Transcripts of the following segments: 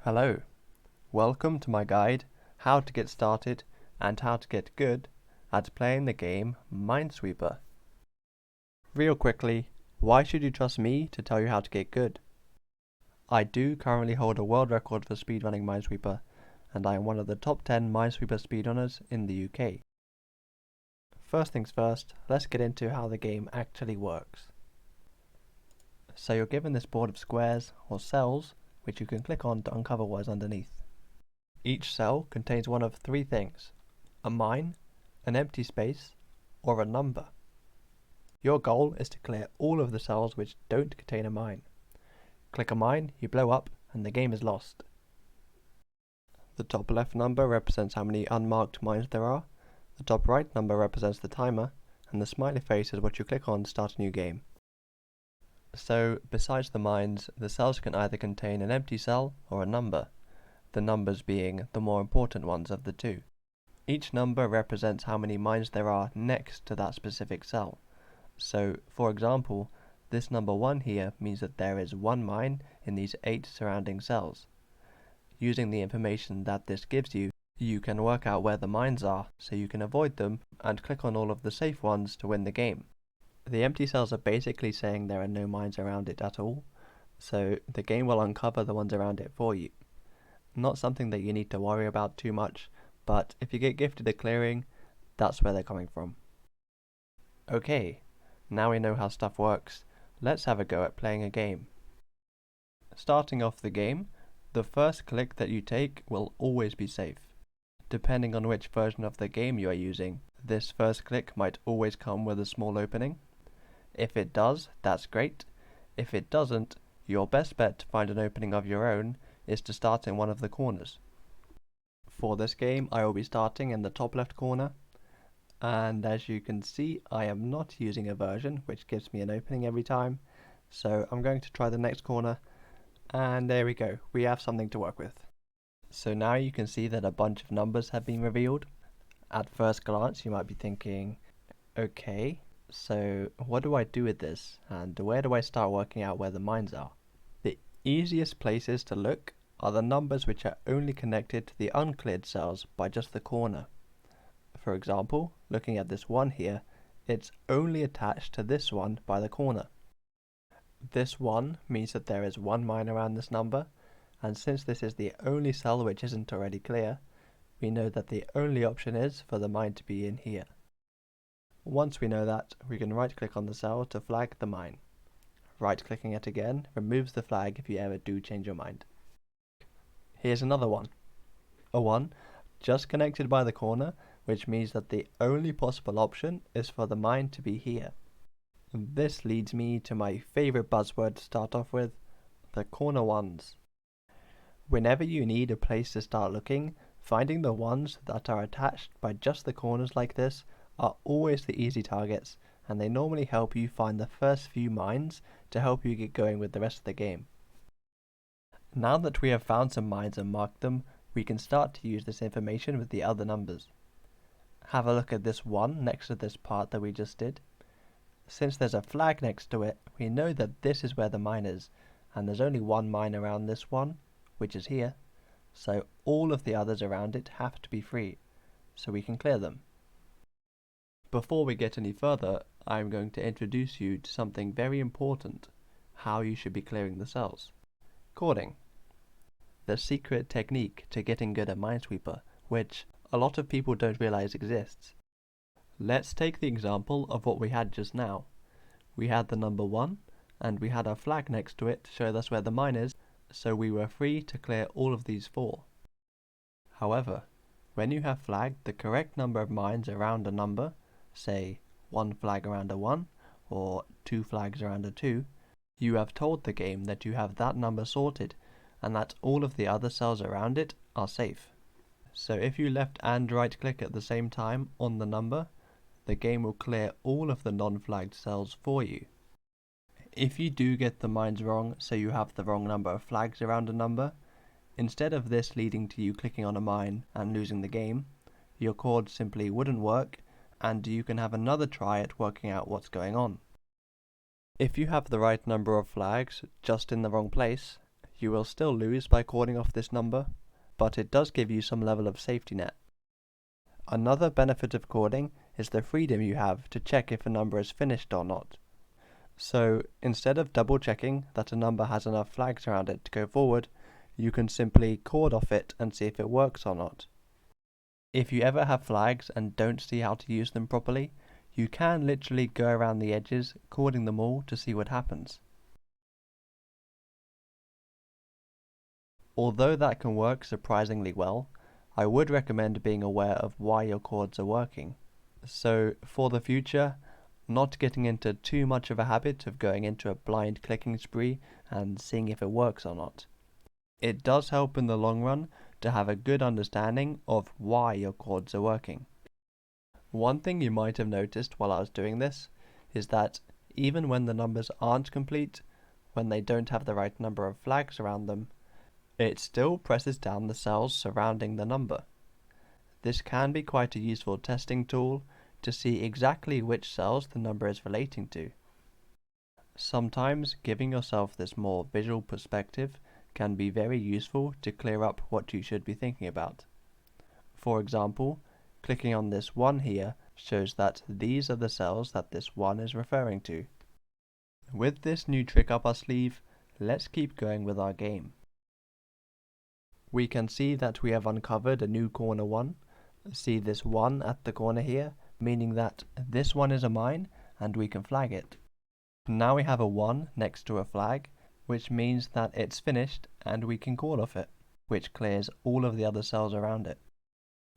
Hello, welcome to my guide, how to get started and how to get good at playing the game Minesweeper. Real quickly, why should you trust me to tell you how to get good? I do currently hold a world record for speedrunning Minesweeper, and I am one of the top 10 Minesweeper speedrunners in the UK. First things first, let's get into how the game actually works. So you're given this board of squares or cells, which you can click on to uncover what is underneath. Each cell contains one of three things: a mine, an empty space, or a number. Your goal is to clear all of the cells which don't contain a mine. Click a mine, you blow up, and the game is lost. The top left number represents how many unmarked mines there are, the top right number represents the timer, and the smiley face is what you click on to start a new game. So, besides the mines, the cells can either contain an empty cell or a number, the numbers being the more important ones of the two. Each number represents how many mines there are next to that specific cell. So, for example, this number 1 here means that there is one mine in these 8 surrounding cells. Using the information that this gives you, you can work out where the mines are so you can avoid them and click on all of the safe ones to win the game. The empty cells are basically saying there are no mines around it at all, so the game will uncover the ones around it for you. Not something that you need to worry about too much, but if you get gifted a clearing, that's where they're coming from. Okay, now we know how stuff works, let's have a go at playing a game. Starting off the game, the first click that you take will always be safe. Depending on which version of the game you are using, this first click might always come with a small opening. If it does, that's great. If it doesn't, your best bet to find an opening of your own is to start in one of the corners. For this game, I will be starting in the top left corner, and as you can see, I am not using a version which gives me an opening every time, so I'm going to try the next corner, and there we go, we have something to work with. So now you can see that a bunch of numbers have been revealed. At first glance, you might be thinking, okay, so what do I do with this, and where do I start working out where the mines are? The easiest places to look are the numbers which are only connected to the uncleared cells by just the corner. For example, looking at this 1 here, it's only attached to this one by the corner. This 1 means that there is one mine around this number, and since this is the only cell which isn't already clear, we know that the only option is for the mine to be in here. Once we know that, we can right-click on the cell to flag the mine. Right-clicking it again removes the flag if you ever do change your mind. Here's another one. A 1 just connected by the corner, which means that the only possible option is for the mine to be here. This leads me to my favorite buzzword to start off with, the corner ones. Whenever you need a place to start looking, finding the ones that are attached by just the corners like this are always the easy targets, and they normally help you find the first few mines to help you get going with the rest of the game. Now that we have found some mines and marked them, we can start to use this information with the other numbers. Have a look at this 1 next to this part that we just did. Since there's a flag next to it, we know that this is where the mine is, and there's only one mine around this 1, which is here, so all of the others around it have to be free, so we can clear them. Before we get any further, I'm going to introduce you to something very important, how you should be clearing the cells. Chording. The secret technique to getting good at Minesweeper, which a lot of people don't realize exists. Let's take the example of what we had just now. We had the number 1, and we had a flag next to it to show us where the mine is, so we were free to clear all of these 4. However, when you have flagged the correct number of mines around a number, say 1 flag around a 1, or 2 flags around a 2, you have told the game that you have that number sorted, and that all of the other cells around it are safe. So if you left and right click at the same time on the number, the game will clear all of the non-flagged cells for you. If you do get the mines wrong, so you have the wrong number of flags around a number, instead of this leading to you clicking on a mine and losing the game, your chord simply wouldn't work, and you can have another try at working out what's going on. If you have the right number of flags just in the wrong place, You will still lose by chording off this number, but it does give you some level of safety net. Another benefit of chording is the freedom you have to check if a number is finished or not. So instead of double checking that a number has enough flags around it to go forward, you can simply chord off it and see if it works or not. If you ever have flags and don't see how to use them properly, you can literally go around the edges, chording them all to see what happens. Although that can work surprisingly well, I would recommend being aware of why your chords are working. So for the future, not getting into too much of a habit of going into a blind clicking spree and seeing if it works or not. It does help in the long run to have a good understanding of why your chords are working. One thing you might have noticed while I was doing this is that even when the numbers aren't complete, when they don't have the right number of flags around them, it still presses down the cells surrounding the number. This can be quite a useful testing tool to see exactly which cells the number is relating to. Sometimes giving yourself this more visual perspective can be very useful to clear up what you should be thinking about. For example, clicking on this 1 here shows that these are the cells that this 1 is referring to. With this new trick up our sleeve, let's keep going with our game. We can see that we have uncovered a new corner 1. See this 1 at the corner here, meaning that this one is a mine and we can flag it. Now we have a 1 next to a flag, which means that it's finished and we can chord off it, which clears all of the other cells around it.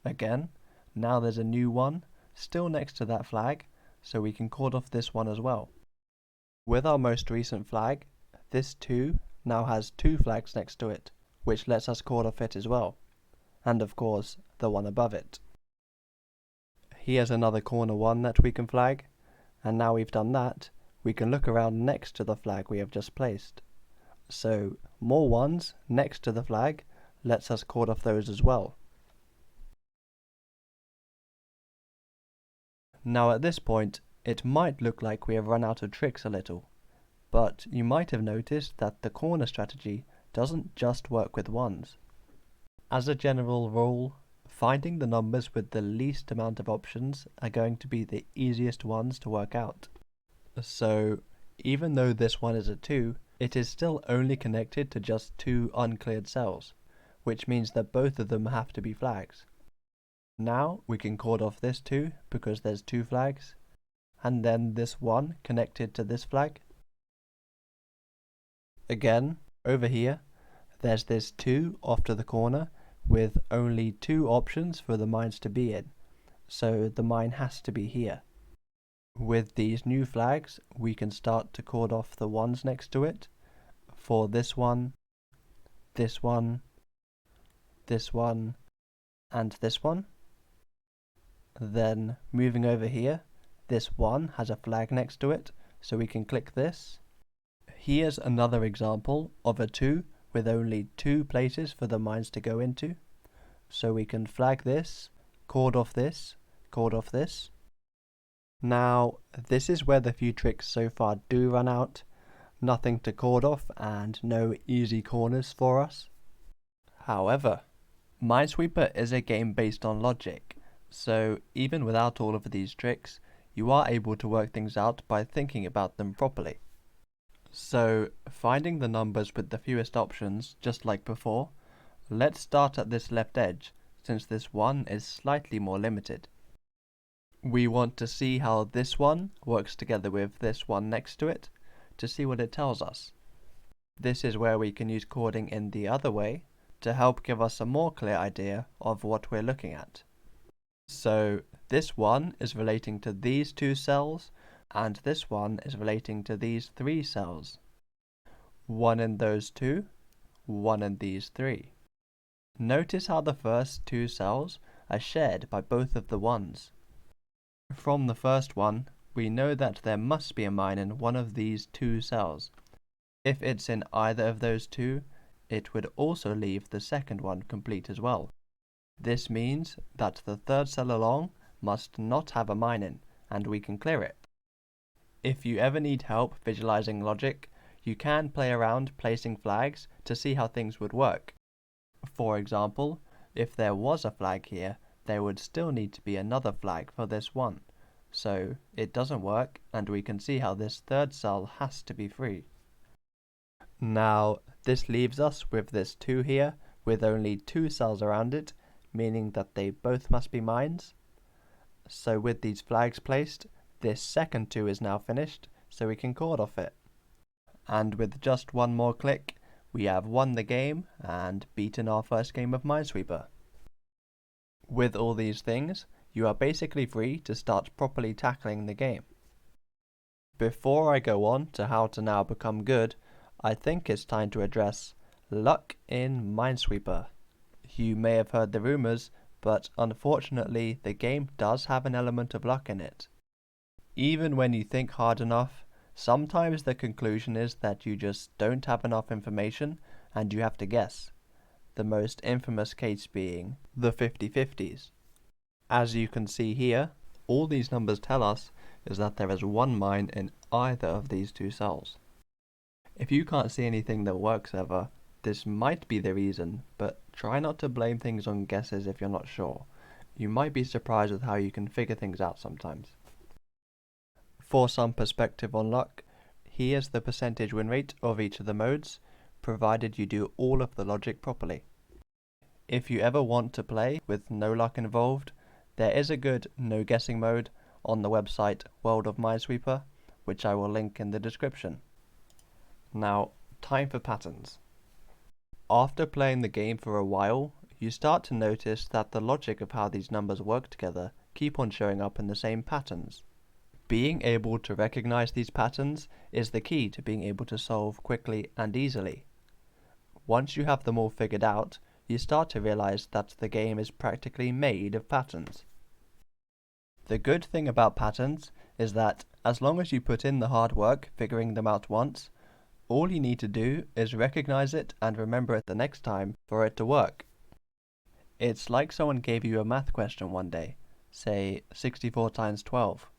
Again, now there's a new 1 still next to that flag, so we can chord off this one as well. With our most recent flag, this 2 now has 2 flags next to it, which lets us chord off it as well, and of course the one above it. Here's another corner 1 that we can flag, and now we've done that, we can look around next to the flag we have just placed. So more 1s next to the flag lets us chord off those as well. Now at this point, it might look like we have run out of tricks a little, but you might have noticed that the corner strategy doesn't just work with 1s. As a general rule, finding the numbers with the least amount of options are going to be the easiest ones to work out. So even though this one is a 2, it is still only connected to just 2 uncleared cells, which means that both of them have to be flags. Now we can chord off this 2 because there's 2 flags, and then this 1 connected to this flag. Again, over here, there's this 2 off to the corner with only 2 options for the mines to be in, so the mine has to be here. With these new flags, we can start to chord off the 1s next to it for this one, this one, this one, and this one. Then moving over here, this 1 has a flag next to it, so we can click this. Here's another example of a 2 with only 2 places for the mines to go into. So we can flag this, chord off this, chord off this. Now, this is where the few tricks so far do run out. Nothing to chord off and no easy corners for us. However, Minesweeper is a game based on logic, so even without all of these tricks, you are able to work things out by thinking about them properly. So, finding the numbers with the fewest options, just like before, let's start at this left edge, since this one is slightly more limited. We want to see how this one works together with this one next to it, to see what it tells us. This is where we can use chording in the other way, to help give us a more clear idea of what we're looking at. So, this one is relating to these 2 cells, and this one is relating to these 3 cells. 1 in those 2, 1 in these 3. Notice how the first 2 cells are shared by both of the 1s. From the first one, we know that there must be a mine in one of these 2 cells. If it's in either of those 2, it would also leave the second one complete as well. This means that the third cell along must not have a mine in, and we can clear it. If you ever need help visualizing logic, you can play around placing flags to see how things would work. For example, if there was a flag here, there would still need to be another flag for this one. So it doesn't work, and we can see how this third cell has to be free. Now, this leaves us with this 2 here, with only 2 cells around it, meaning that they both must be mines. So with these flags placed, this second 2 is now finished, so we can chord off it. And with just one more click, we have won the game and beaten our first game of Minesweeper. With all these things, you are basically free to start properly tackling the game. Before I go on to how to now become good, I think it's time to address luck in Minesweeper. You may have heard the rumours, but unfortunately the game does have an element of luck in it. Even when you think hard enough, sometimes the conclusion is that you just don't have enough information and you have to guess. The most infamous case being the 50/50s. As you can see here, all these numbers tell us is that there is one mine in either of these 2 cells. If you can't see anything that works ever, this might be the reason, but try not to blame things on guesses if you're not sure. You might be surprised with how you can figure things out sometimes. For some perspective on luck, here's the percentage win rate of each of the modes, provided you do all of the logic properly. If you ever want to play with no luck involved, there is a good no guessing mode on the website World of Minesweeper, which I will link in the description. Now, time for patterns. After playing the game for a while, you start to notice that the logic of how these numbers work together keep on showing up in the same patterns. Being able to recognize these patterns is the key to being able to solve quickly and easily. Once you have them all figured out, you start to realize that the game is practically made of patterns. The good thing about patterns is that as long as you put in the hard work figuring them out once, all you need to do is recognize it and remember it the next time for it to work. It's like someone gave you a math question one day, say 64 times 12.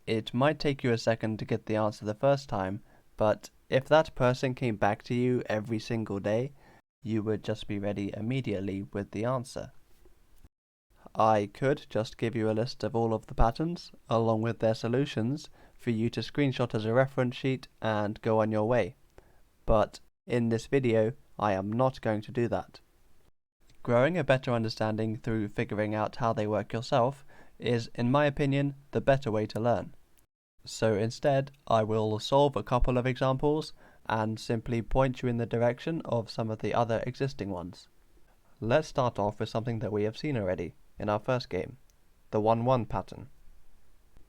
It might take you a second to get the answer the first time, but if that person came back to you every single day, you would just be ready immediately with the answer. I could just give you a list of all of the patterns, along with their solutions, for you to screenshot as a reference sheet and go on your way. But in this video, I am not going to do that. Growing a better understanding through figuring out how they work yourself is, in my opinion, the better way to learn. So instead, I will solve a couple of examples and simply point you in the direction of some of the other existing ones. Let's start off with something that we have seen already in our first game, the 1-1 pattern.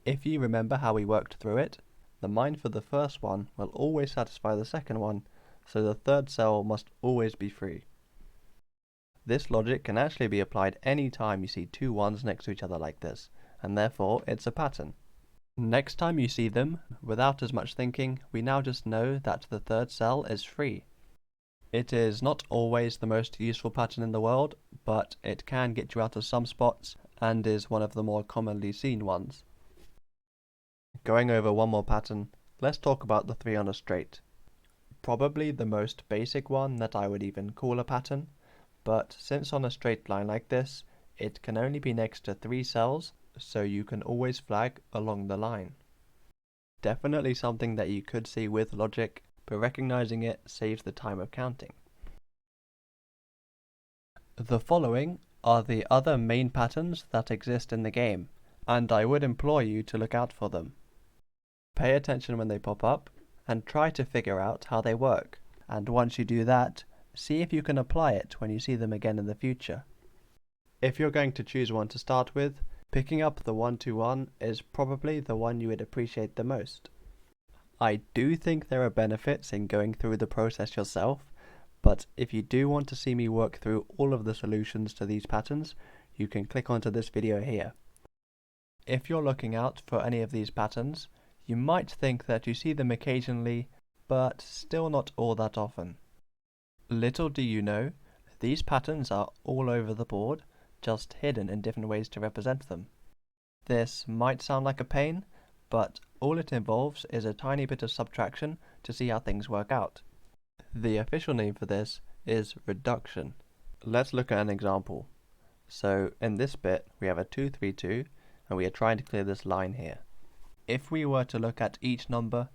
If you remember how we worked through it, the mine for the first one will always satisfy the second one, so the third cell must always be free. This logic can actually be applied any time you see 2 1s next to each other like this, and therefore it's a pattern. Next time you see them, without as much thinking, we now just know that the third cell is free. It is not always the most useful pattern in the world, but it can get you out of some spots and is one of the more commonly seen ones. Going over one more pattern, let's talk about the 3 on a straight. Probably the most basic one that I would even call a pattern, but since on a straight line like this, it can only be next to 3 cells, so you can always flag along the line. Definitely something that you could see with logic, but recognizing it saves the time of counting. The following are the other main patterns that exist in the game, and I would implore you to look out for them. Pay attention when they pop up, and try to figure out how they work, and once you do that, see if you can apply it when you see them again in the future. If you're going to choose one to start with, picking up the 1-2-1 is probably the one you would appreciate the most. I do think there are benefits in going through the process yourself, but if you do want to see me work through all of the solutions to these patterns, you can click onto this video here. If you're looking out for any of these patterns, you might think that you see them occasionally, but still not all that often. Little do you know, these patterns are all over the board, just hidden in different ways to represent them. This might sound like a pain, but all it involves is a tiny bit of subtraction to see how things work out. The official name for this is reduction. Let's look at an example. So in this bit we have a 2, 3, 2 and we are trying to clear this line here. If we were to look at each number,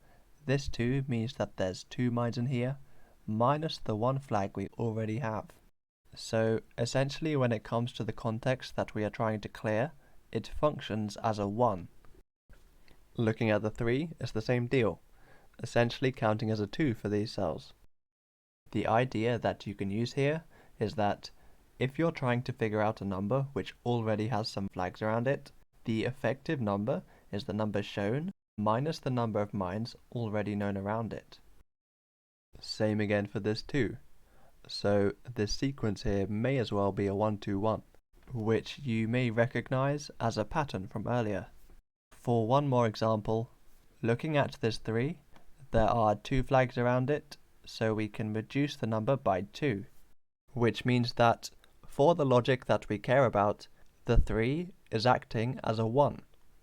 this 2 means that there's 2 mines in here, minus the 1 flag we already have. So essentially when it comes to the context that we are trying to clear, it functions as a 1. Looking at the 3, it's the same deal, essentially counting as a 2 for these cells. The idea that you can use here is that if you're trying to figure out a number which already has some flags around it, the effective number is the number shown minus the number of mines already known around it. Same again for this too. So this sequence here may as well be a 1, 2, 1, which you may recognize as a pattern from earlier. For one more example, looking at this 3, there are 2 flags around it, so we can reduce the number by 2, which means that for the logic that we care about, the 3 is acting as a 1,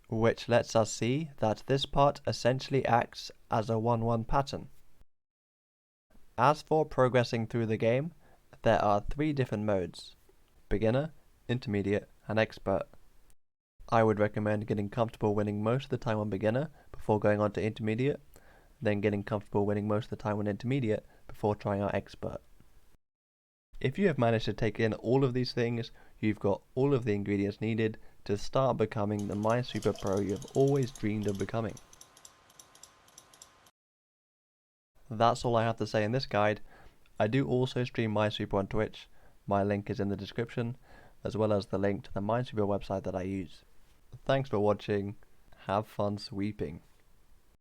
which lets us see that this part essentially acts as a 1, 1 pattern. As for progressing through the game, there are 3 different modes: beginner, intermediate, and expert. I would recommend getting comfortable winning most of the time on beginner before going on to intermediate, then getting comfortable winning most of the time on intermediate before trying out expert. If you have managed to take in all of these things, you've got all of the ingredients needed to start becoming the Minesweeper Pro you have always dreamed of becoming. That's all I have to say in this guide. I do also stream Minesweeper on Twitch. My link is in the description, as well as the link to the Minesweeper website that I use. Thanks for watching. Have fun sweeping.